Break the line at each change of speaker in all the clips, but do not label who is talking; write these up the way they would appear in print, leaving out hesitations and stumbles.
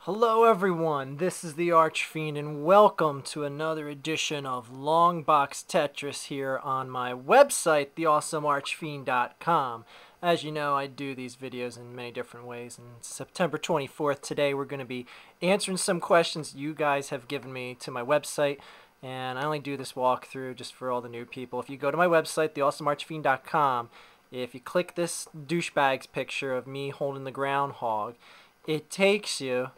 Hello everyone, this is the Archfiend and welcome to another edition of Long Box Tetris here on my website, theawesomearchfiend.com. As you know, I do these videos in many different ways, and September 24th today we're going to be answering some questions you guys have given me to my website, and I only do this walkthrough just for all the new people. If you go to my website, theawesomearchfiend.com, if you click this douchebag's picture of me holding the groundhog, it takes you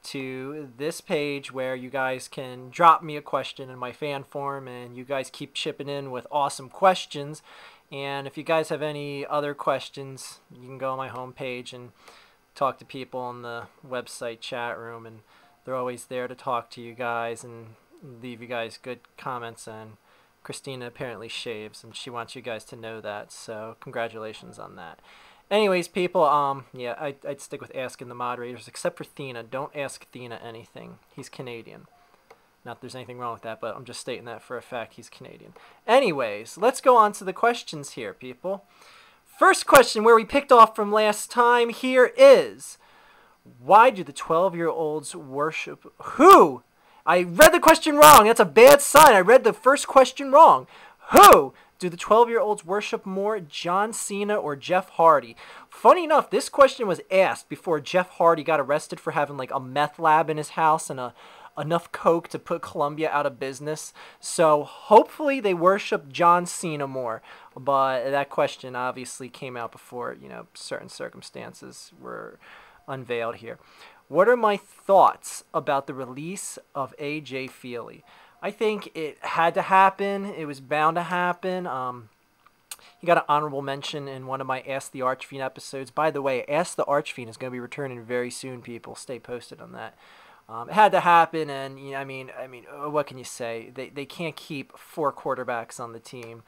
to this page where you guys can drop me a question in my fan form, and you guys keep chipping in with awesome questions. And if you guys have any other questions, you can go on my homepage and talk to people in the website chat room, and they're always there to talk to you guys and leave you guys good comments. And Christina apparently shaves, and she wants you guys to know that, so congratulations on that. Anyways, people, yeah, I'd stick with asking the moderators, except for Thena. Don't ask Thena anything. He's Canadian. Not that there's anything wrong with that, but I'm just stating that for a fact. He's Canadian. Anyways, let's go on to the questions here, people. First question, where we picked off from last time here is, why do the 12-year-olds worship who? I read the question wrong. That's a bad sign. I read the first question wrong. Who do the 12-year-olds worship more, John Cena or Jeff Hardy? Funny enough, this question was asked before Jeff Hardy got arrested for having like a meth lab in his house and enough coke to put Columbia out of business. So hopefully they worship John Cena more. But that question obviously came out before, certain circumstances were unveiled here. What are my thoughts about the release of A.J. Feely? I think it had to happen. It was bound to happen. He got an honorable mention in one of my Ask the Archfiend episodes. By the way, Ask the Archfiend is going to be returning very soon, people. Stay posted on that. It had to happen, and I mean, what can you say? They can't keep 4 quarterbacks on the team.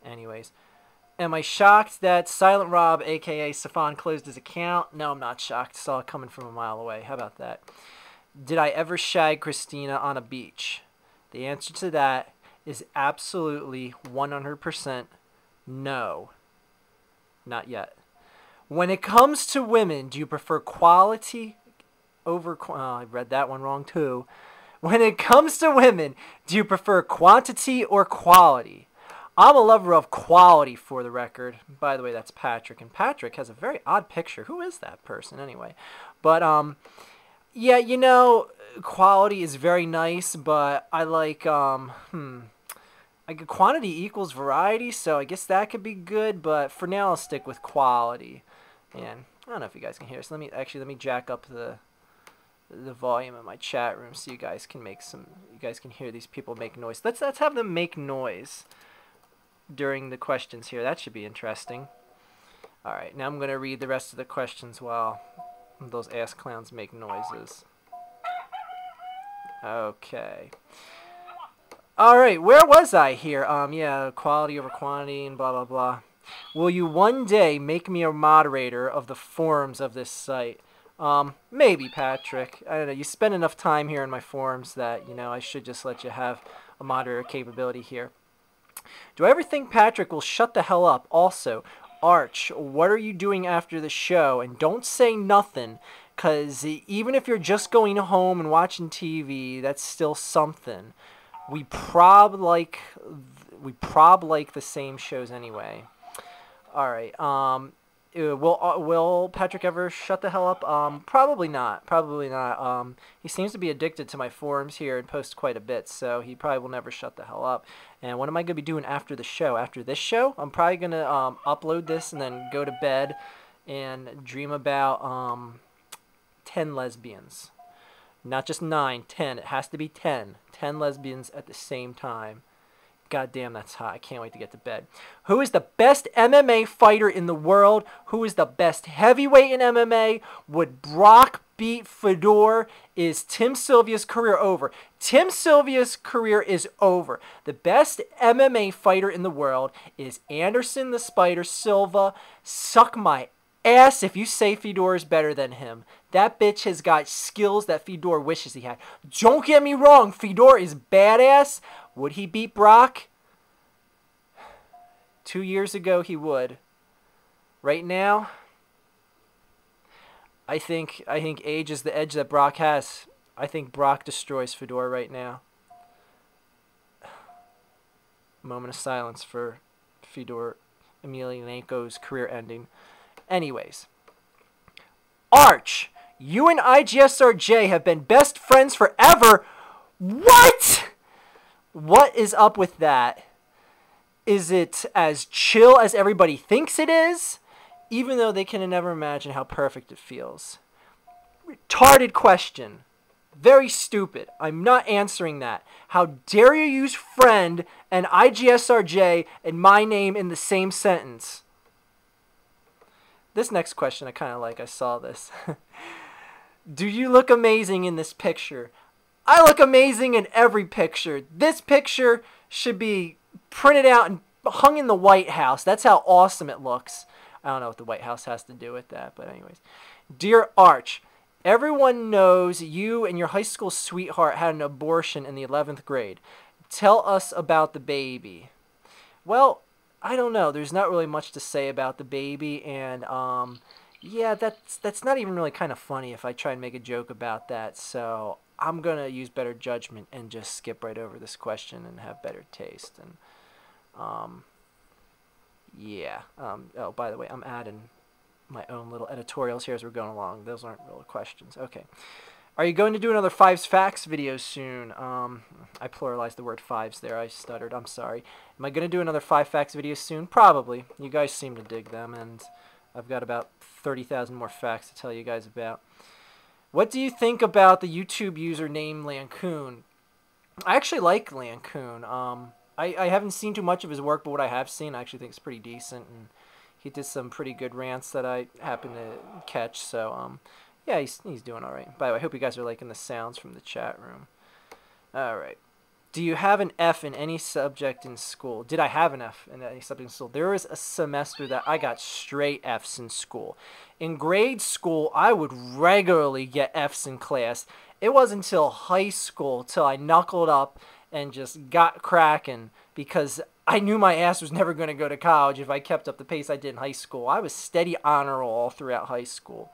Anyways, am I shocked that Silent Rob, aka Safon, closed his account? No, I'm not shocked. Saw it coming from a mile away. How about that? Did I ever shag Christina on a beach? The answer to that is absolutely 100% no. Not yet. When it comes to women, do you prefer quality over... I read that one wrong too. When it comes to women, do you prefer quantity or quality? I'm a lover of quality, for the record. By the way, that's Patrick. And Patrick has a very odd picture. Who is that person anyway? But, yeah, quality is very nice, but I like, quantity equals variety, so I guess that could be good, but for now I'll stick with quality. And I don't know if you guys can hear, so let me jack up the volume in my chat room so you guys can hear these people make noise. Let's have them make noise during the questions here. That should be interesting. Alright, now I'm going to read the rest of the questions while those ass clowns make noises. Okay. Alright, where was I here? Yeah, quality over quantity and blah, blah, blah. Will you one day make me a moderator of the forums of this site? Maybe, Patrick. I don't know. You spend enough time here in my forums that, I should just let you have a moderator capability here. Do I ever think Patrick will shut the hell up? Also, Arch, what are you doing after the show? And don't say nothing, because even if you're just going home and watching TV, that's still something. We prob like the same shows anyway. Alright, will Patrick ever shut the hell up? Probably not. Probably not. He seems to be addicted to my forums here and posts quite a bit, so he probably will never shut the hell up. And what am I going to be doing after the show? After this show, I'm probably going to upload this and then go to bed and dream about 10 lesbians. Not just 9, 10. It has to be 10. 10 lesbians at the same time. God damn, that's hot. I can't wait to get to bed. Who is the best MMA fighter in the world? Who is the best heavyweight in MMA? Would Brock beat Fedor? Is Tim Sylvia's career over? Tim Sylvia's career is over. The best MMA fighter in the world is Anderson the Spider Silva. Suck my ass if you say Fedor is better than him. That bitch has got skills that Fedor wishes he had. Don't get me wrong, Fedor is badass. Would he beat Brock? 2 years ago, he would. Right now, I think age is the edge that Brock has. I think Brock destroys Fedor right now. Moment of silence for Fedor Emelianenko's career ending. Anyways, Arch, you and IGSRJ have been best friends forever. What? What is up with that? Is it as chill as everybody thinks it is? Even though they can never imagine how perfect it feels. Retarded question. Very stupid. I'm not answering that. How dare you use friend and IGSRJ and my name in the same sentence? This next question I kind of like. I saw this. Do you look amazing in this picture? I look amazing in every picture. This picture should be printed out and hung in the White House. That's how awesome it looks. I don't know what the White House has to do with that, but anyways. Dear Arch, everyone knows you and your high school sweetheart had an abortion in the 11th grade. Tell us about the baby. Well, I don't know. There's not really much to say about the baby, and yeah, that's not even really kind of funny if I try and make a joke about that. So I'm gonna use better judgment and just skip right over this question and have better taste. And yeah. Oh, by the way, I'm adding my own little editorials here as we're going along. Those aren't real questions. Okay. Are you going to do another Fives Facts video soon? I pluralized the word fives there. I stuttered. I'm sorry. Am I going to do another 5 Facts video soon? Probably. You guys seem to dig them, and I've got about 30,000 more facts to tell you guys about. What do you think about the YouTube user named Lancoon? I actually like Lancoon. I haven't seen too much of his work, but what I have seen I actually think is pretty decent, and he did some pretty good rants that I happened to catch, so yeah, he's doing all right. By the way, I hope you guys are liking the sounds from the chat room. All right. Do you have an F in any subject in school? Did I have an F in any subject in school? There was a semester that I got straight Fs in school. In grade school, I would regularly get Fs in class. It wasn't until high school till I knuckled up and just got cracking because I knew my ass was never going to go to college if I kept up the pace I did in high school. I was steady honor roll all throughout high school.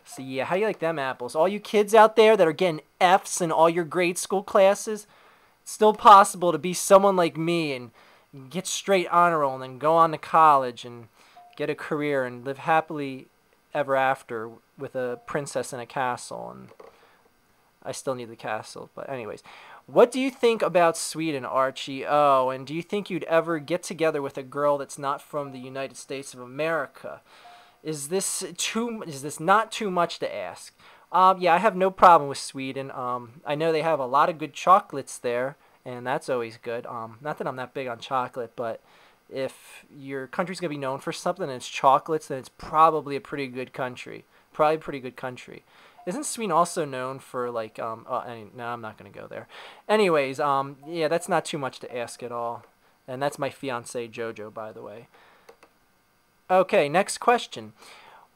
So yeah, how do you like them apples? All you kids out there that are getting Fs in all your grade school classes, it's still possible to be someone like me and get straight honor roll and then go on to college and get a career and live happily ever after with a princess in a castle. And I still need the castle, but anyways. What do you think about Sweden, Archie? Oh, and do you think you'd ever get together with a girl that's not from the United States of America? Is this not too much to ask? Yeah, I have no problem with Sweden. I know they have a lot of good chocolates there, and that's always good. Not that I'm that big on chocolate, but if your country's gonna be known for something and it's chocolates, then it's probably a pretty good country. Probably a pretty good country. Isn't Sweden also known for like no, I'm not gonna go there. Anyways, yeah, that's not too much to ask at all. And that's my fiance Jojo, by the way. Okay, next question.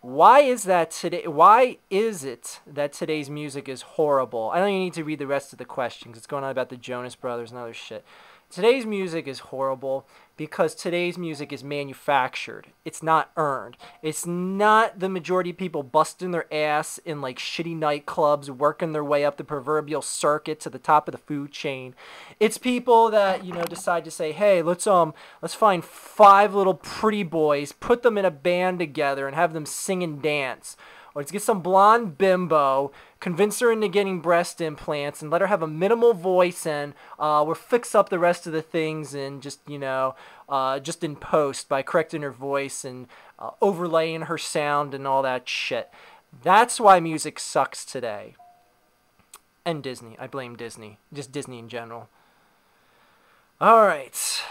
Why is it that today's music is horrible? I don't even need to read the rest of the question because it's going on about the Jonas Brothers and other shit. Today's music is horrible because today's music is manufactured. It's not earned. It's not the majority of people busting their ass in like shitty nightclubs, working their way up the proverbial circuit to the top of the food chain. It's people that, you know, decide to say, hey, let's find 5 little pretty boys, put them in a band together and have them sing and dance. Or let's get some blonde bimbo, convince her into getting breast implants, and let her have a minimal voice, and we'll fix up the rest of the things and just, you know, just in post by correcting her voice and overlaying her sound and all that shit. That's why music sucks today. And Disney. I blame Disney. Just Disney in general. Alright.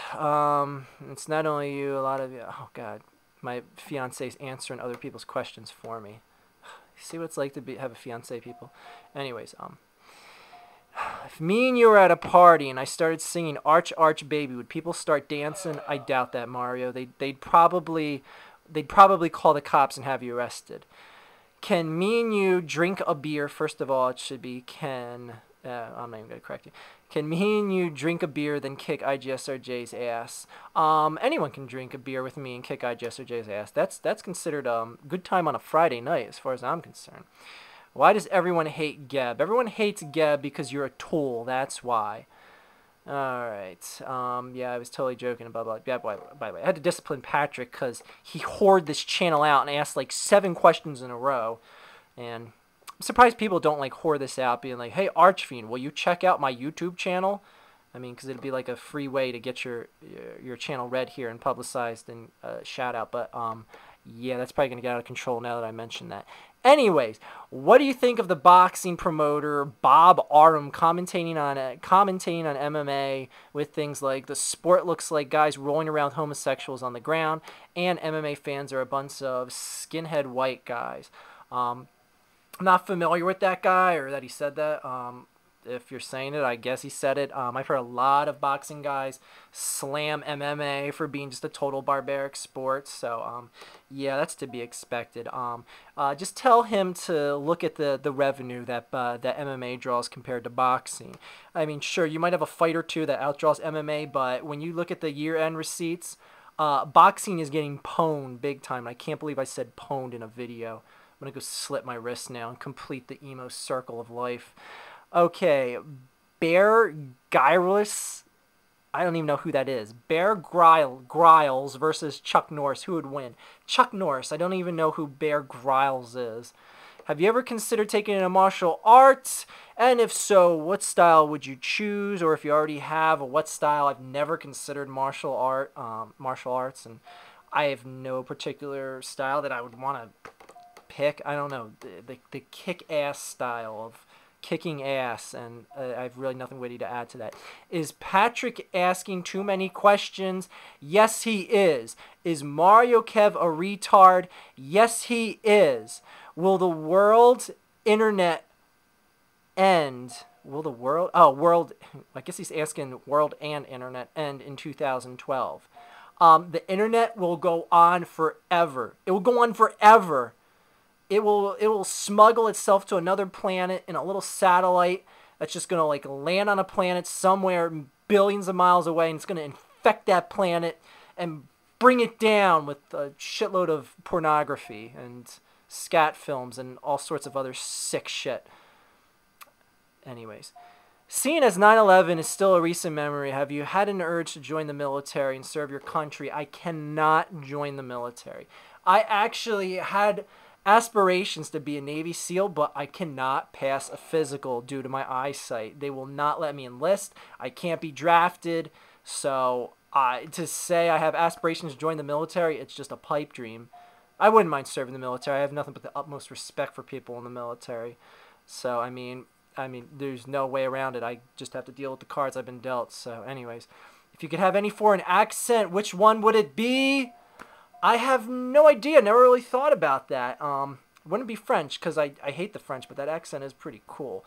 It's not only you, a lot of you. Oh, God. My fiance's answering other people's questions for me. See what it's like to have a fiance, people. Anyways, if me and you were at a party and I started singing Arch Arch Baby, would people start dancing? I doubt that, Mario. They'd probably call the cops and have you arrested. Can me and you drink a beer? First of all, it should be can I'm not even going to correct you. Can me and you drink a beer, then kick IGSRJ's ass? Anyone can drink a beer with me and kick IGSRJ's ass. That's considered good time on a Friday night, as far as I'm concerned. Why does everyone hate Geb? Everyone hates Geb because you're a tool. That's why. Alright. Yeah, I was totally joking about Geb. By the way, I had to discipline Patrick because he whored this channel out and asked like 7 questions in a row. And I'm surprised people don't like whore this out, being like, "Hey, Archfiend, will you check out my YouTube channel?" I mean, because it'd be like a free way to get your channel read here and publicized and shout out. But yeah, that's probably gonna get out of control now that I mentioned that. Anyways, what do you think of the boxing promoter Bob Arum commentating on MMA with things like the sport looks like guys rolling around homosexuals on the ground, and MMA fans are a bunch of skinhead white guys? Not familiar with that guy or that he said that. If you're saying it, I guess he said it. I've heard a lot of boxing guys slam MMA for being just a total barbaric sport. So, yeah, that's to be expected. Just tell him to look at the revenue that MMA draws compared to boxing. I mean, sure, you might have a fight or two that outdraws MMA, but when you look at the year-end receipts, boxing is getting pwned big time. I can't believe I said pwned in a video. I'm going to go slit my wrist now and complete the emo circle of life. Okay, Bear Grylls. I don't even know who that is. Bear Grylls versus Chuck Norris. Who would win? Chuck Norris. I don't even know who Bear Grylls is. Have you ever considered taking in a martial arts? And if so, what style would you choose? Or if you already have, what style? I've never considered martial arts, and I have no particular style that I would want to pick. I don't know. The kick-ass style of kicking ass, and I have really nothing witty to add to that. Is Patrick asking too many questions? Yes, he is. Is Mario Kev a retard? Yes, he is. Will the world internet end? Will the world... Oh, world... I guess he's asking world and internet end in 2012. The internet will go on forever. It will go on forever. It will smuggle itself to another planet in a little satellite that's just going to like land on a planet somewhere billions of miles away, and it's going to infect that planet and bring it down with a shitload of pornography and scat films and all sorts of other sick shit. Anyways, seeing as 9/11 is still a recent memory, have you had an urge to join the military and serve your country? I cannot join the military. I actually had aspirations to be a Navy SEAL, but I cannot pass a physical due to my eyesight. They will not let me enlist. I can't be drafted. So to say I have aspirations to join the military, it's just a pipe dream. I wouldn't mind serving the military. I have nothing but the utmost respect for people in the military. So, I mean, there's no way around it. I just have to deal with the cards I've been dealt. So, anyways, if you could have any foreign accent, which one would it be? I have no idea. Never really thought about that. Wouldn't be French because I hate the French, but that accent is pretty cool.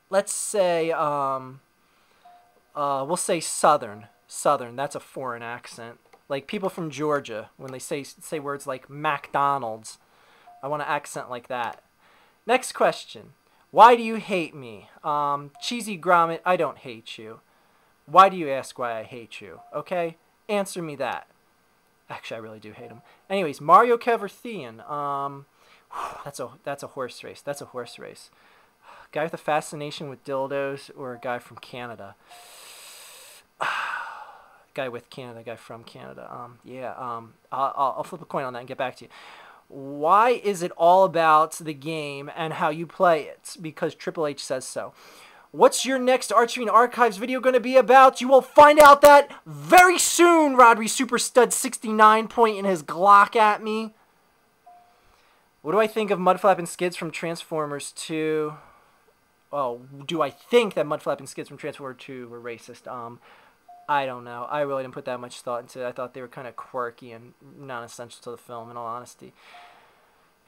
Let's say we'll say Southern. Southern. That's a foreign accent. Like people from Georgia when they say words like McDonald's. I want an accent like that. Next question. Why do you hate me? Cheesy Gromit, I don't hate you. Why do you ask why I hate you? Okay? Answer me that. Actually, I really do hate him. Anyways, Mario Kev or Thean? That's a horse race. That's a horse race. Guy with a fascination with dildos or a guy from Canada? Guy with Canada, guy from Canada. I'll flip a coin on that and get back to you. Why is it all about the game and how you play it? Because Triple H says so. What's your next Archery and Archives video going to be about? You will find out that very soon. Rodri Super Stud 69 pointing his Glock at me. What do I think of Mudflap and Skids from Transformers 2? Oh, do I think that Mudflap and Skids from Transformers 2 were racist? I don't know. I really didn't put that much thought into it. I thought they were kind of quirky and non-essential to the film, in all honesty.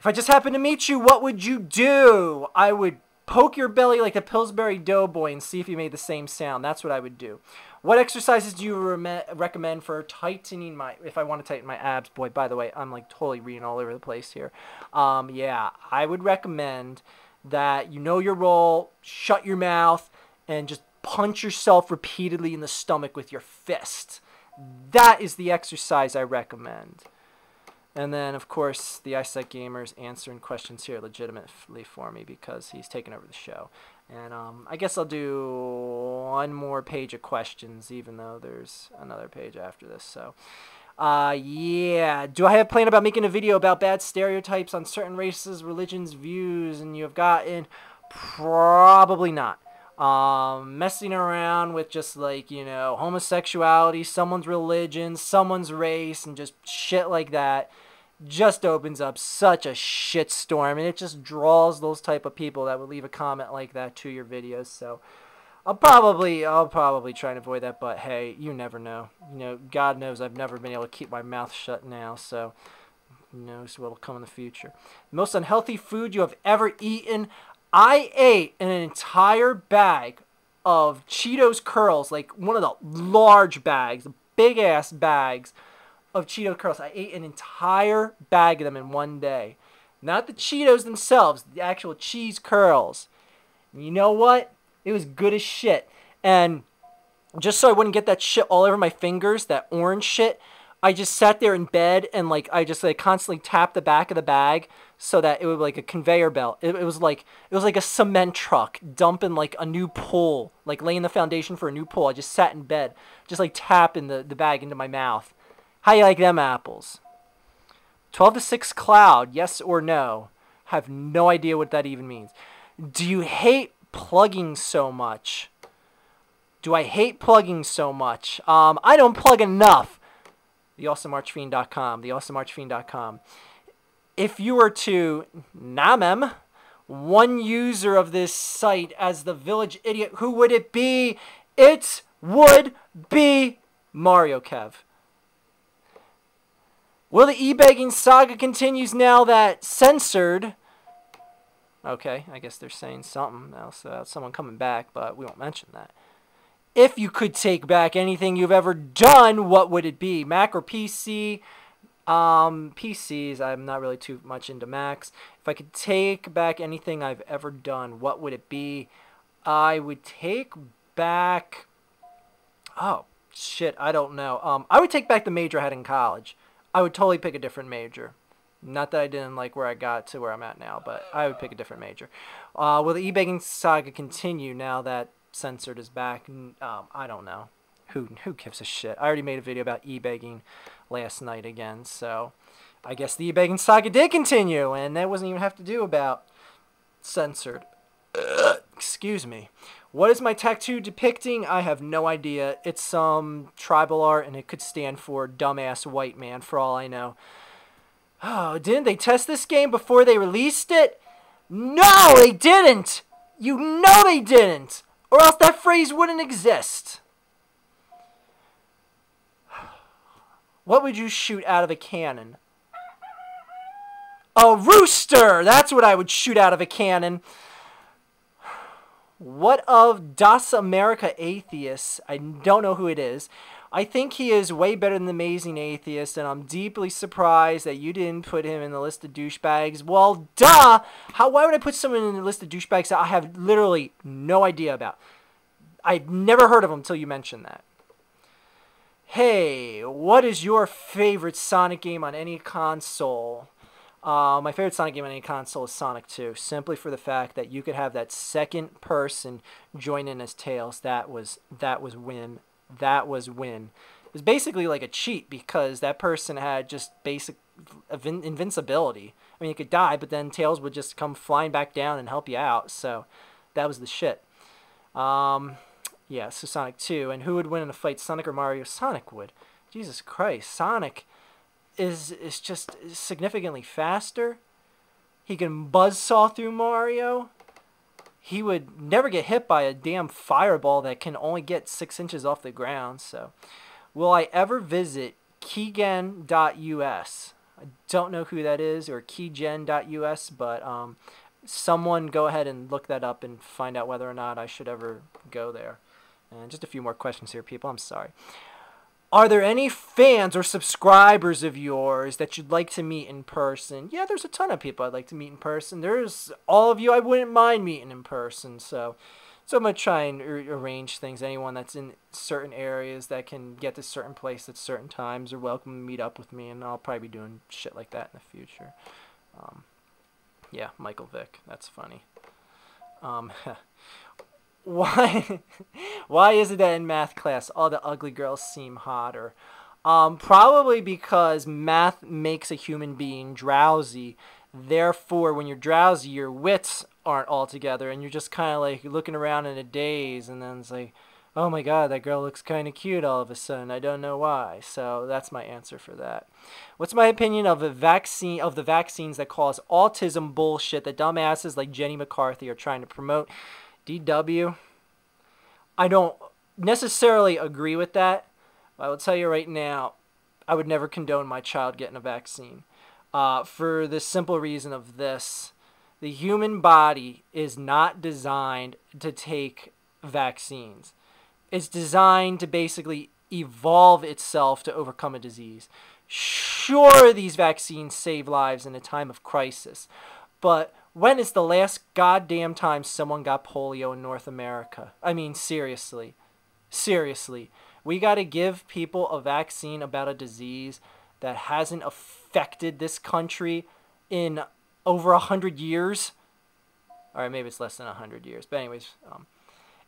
If I just happened to meet you, what would you do? I would poke your belly like a Pillsbury Doughboy and see if you made the same sound. That's what I would do. What exercises do you recommend for tightening if I want to tighten my abs? Boy, by the way, I'm like totally reading all over the place here. Yeah, I would recommend that you know your role, shut your mouth, and just punch yourself repeatedly in the stomach with your fist. That is the exercise I recommend. And then, of course, the Eyesight Gamer's answering questions here legitimately for me because he's taken over the show. And I guess I'll do one more page of questions, even though there's another page after this. So, yeah. Do I have a plan about making a video about bad stereotypes on certain races, religions, views, and you have gotten? Probably not. Messing around with just like, you know, homosexuality, someone's religion, someone's race, and just shit like that just opens up such a shitstorm, and it just draws those type of people that would leave a comment like that to your videos. So I'll probably try and avoid that, but hey, you never know. You know, God knows I've never been able to keep my mouth shut now, so who knows what'll come in the future. Most unhealthy food you have ever eaten? I ate an entire bag of Cheetos curls, like one of the large bags, big ass bags of Cheeto curls. I ate an entire bag of them in one day. Not the Cheetos themselves, the actual cheese curls. And you know what? It was good as shit. And just so I wouldn't get that shit all over my fingers, that orange shit, I just sat there in bed and like I just like constantly tapped the back of the bag so that it would be like a conveyor belt. It was like a cement truck dumping like a new pool, like laying the foundation for a new pool. I just sat in bed, just like tapping the bag into my mouth. How you like them apples? 12 to 6 cloud, yes or no? Have no idea what that even means. Do you hate plugging so much? Do I hate plugging so much? I don't plug enough. TheAwesomeArchfiend.com. TheAwesomeArchfiend.com. If you were to namem one user of this site as the village idiot, who would it be? It would be Mario Kev. Will the e-begging saga continues now that censored? Okay, I guess they're saying something else about someone coming back, but we won't mention that. If you could take back anything you've ever done, what would it be? Mac or PC? PCs, I'm not really too much into Macs. If I could take back anything I've ever done, what would it be? I would take back... Oh, shit, I don't know. I would take back the major I had in college. I would totally pick a different major. Not that I didn't like where I got to where I'm at now, but I would pick a different major. Will the e-begging saga continue now that censored is back? I don't know. Who gives a shit? I already made a video about e-begging last night again, so I guess the e-begging saga did continue, and that wasn't even have to do about censored. Excuse me. What is my tattoo depicting? I have no idea. It's some tribal art, and it could stand for dumbass white man, for all I know. Oh, didn't they test this game before they released it? No, they didn't! You know they didn't! Or else that phrase wouldn't exist. What would you shoot out of a cannon? A rooster! That's what I would shoot out of a cannon. What of Das America Atheist? I don't know who it is. I think he is way better than the Amazing Atheist, and I'm deeply surprised that you didn't put him in the list of douchebags. Well, duh! Why would I put someone in the list of douchebags that I have literally no idea about? I've never heard of him until you mentioned that. Hey, what is your favorite Sonic game on any console? My favorite Sonic game on any console is Sonic 2, simply for the fact that you could have that second person join in as Tails. That was win. That was win. It was basically like a cheat because that person had just basic invincibility. I mean, you could die, but then Tails would just come flying back down and help you out. So that was the shit. Yeah, so Sonic 2. And who would win in a fight, Sonic or Mario? Sonic would. Jesus Christ. Sonic is just significantly faster. He can buzzsaw through Mario. He would never get hit by a damn fireball that can only get 6 inches off the ground. So, will I ever visit keygen.us? I don't know who that is, or keygen.us, but someone go ahead and look that up and find out whether or not I should ever go there. And just a few more questions here, people. I'm sorry. Are there any fans or subscribers of yours that you'd like to meet in person? Yeah, there's a ton of people I'd like to meet in person. There's all of you I wouldn't mind meeting in person. So I'm going to try and arrange things. Anyone that's in certain areas that can get to certain place at certain times are welcome to meet up with me. And I'll probably be doing shit like that in the future. Yeah, Michael Vick. That's funny. Why why is it that in math class all the ugly girls seem hotter? Probably because math makes a human being drowsy. Therefore, when you're drowsy, your wits aren't all together, and you're just kind of like looking around in a daze, and then it's like, oh my god, that girl looks kind of cute all of a sudden. I don't know why. So that's my answer for that. What's my opinion of the vaccines that cause autism bullshit that dumbasses like Jenny McCarthy are trying to promote? DW, I don't necessarily agree with that. I will tell you right now, I would never condone my child getting a vaccine. For the simple reason of this. The human body is not designed to take vaccines. It's designed to basically evolve itself to overcome a disease. Sure, these vaccines save lives in a time of crisis, but when is the last goddamn time someone got polio in North America? I mean, seriously. Seriously. We got to give people a vaccine about a disease that hasn't affected this country in over 100 years. All right, maybe it's less than 100 years. But anyways,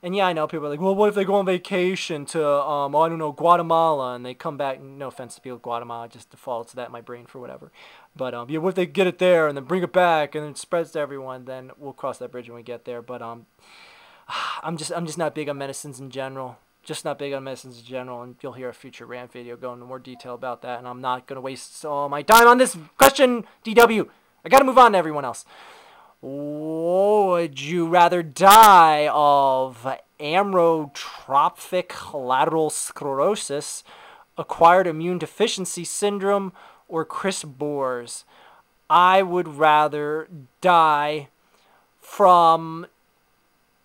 and yeah, I know people are like, well, what if they go on vacation to, I don't know, Guatemala, and they come back? No offense to people in Guatemala, it just defaults to that in my brain for whatever. But yeah, what if they get it there and then bring it back and then it spreads to everyone? Then we'll cross that bridge when we get there. But I'm just not big on medicines in general. Just not big on medicines in general, and you'll hear a future rant video go into more detail about that. And I'm not gonna waste all my time on this question, DW. I gotta move on to everyone else. Would you rather die of amyotrophic lateral sclerosis, acquired immune deficiency syndrome, or Chris Bohr's? I would rather die from...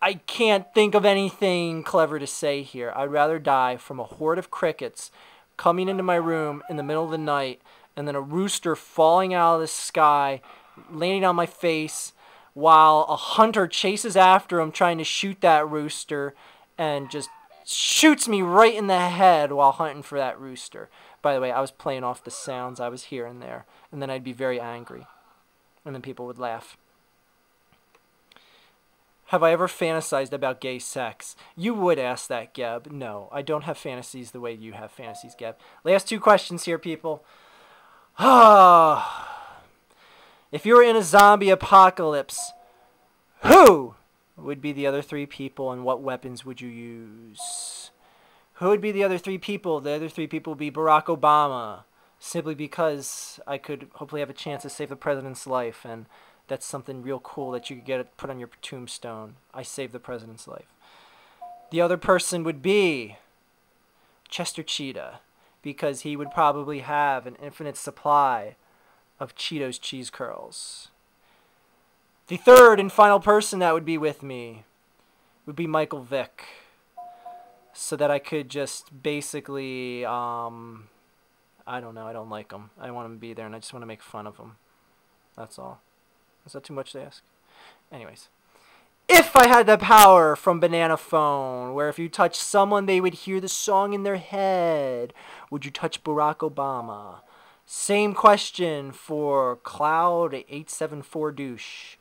I can't think of anything clever to say here. I'd rather die from a horde of crickets coming into my room in the middle of the night, and then a rooster falling out of the sky, landing on my face, while a hunter chases after him trying to shoot that rooster and just shoots me right in the head while hunting for that rooster. By the way, I was playing off the sounds I was hearing there, and then I'd be very angry, and then people would laugh. Have I ever fantasized about gay sex? You would ask that, Geb. No, I don't have fantasies the way you have fantasies, Geb. Last two questions here, people. If you were in a zombie apocalypse, who would be the other three people, and what weapons would you use? Who would be the other three people? The other three people would be Barack Obama, simply because I could hopefully have a chance to save the president's life, and that's something real cool that you could get put on your tombstone. I saved the president's life. The other person would be Chester Cheetah, because he would probably have an infinite supply of Cheetos cheese curls. The third and final person that would be with me would be Michael Vick, so that I could just basically, I don't know, I don't like him. I want him to be there, and I just want to make fun of him. That's all. Is that too much to ask? Anyways. If I had the power from Banana Phone, where if you touch someone, they would hear the song in their head, would you touch Barack Obama? Same question for Cloud874 Douche.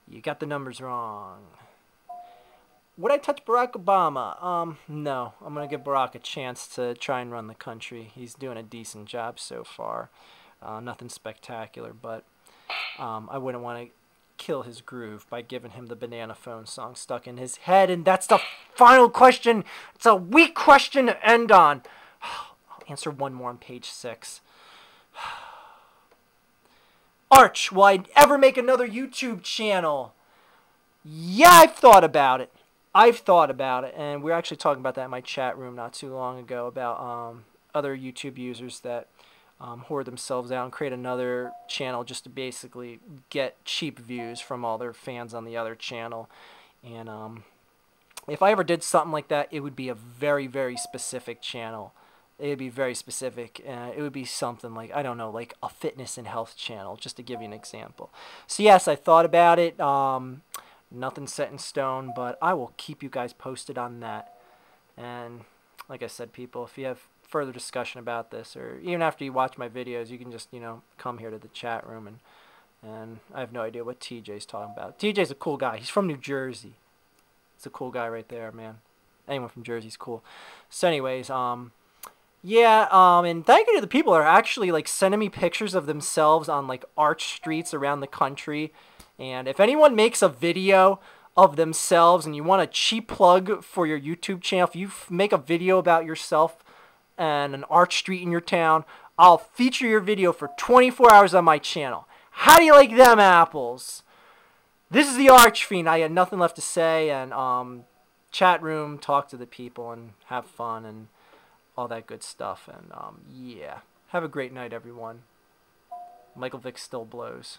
You got the numbers wrong. Would I touch Barack Obama? No. I'm going to give Barack a chance to try and run the country. He's doing a decent job so far. Nothing spectacular, but I wouldn't want to kill his groove by giving him the Banana Phone song stuck in his head. And that's the final question. It's a weak question to end on. I'll answer one more on page 6. Arch, will I ever make another YouTube channel? Yeah, I've thought about it. And we were actually talking about that in my chat room not too long ago about other YouTube users that whore themselves out and create another channel just to basically get cheap views from all their fans on the other channel. And if I ever did something like that, it would be a very, very specific channel it would be very specific. It would be something like, I don't know, like a fitness and health channel, just to give you an example. So yes, I thought about it. Nothing set in stone, but I will keep you guys posted on that. And like I said, people, if you have further discussion about this, or even after you watch my videos, you can just, come here to the chat room, and I have no idea what TJ's talking about. TJ's a cool guy. He's from New Jersey. It's a cool guy right there, man. Anyone from Jersey's cool. So anyways, yeah, and thank you to the people that are actually, like, sending me pictures of themselves on, like, arch streets around the country. And if anyone makes a video of themselves and you want a cheap plug for your YouTube channel, if you make a video about yourself and an arch street in your town, I'll feature your video for 24 hours on my channel. How do you like them apples? This is the Arch Fiend. I had nothing left to say, and chat room, talk to the people, and have fun, and all that good stuff. And yeah, have a great night, everyone. Michael Vick still blows.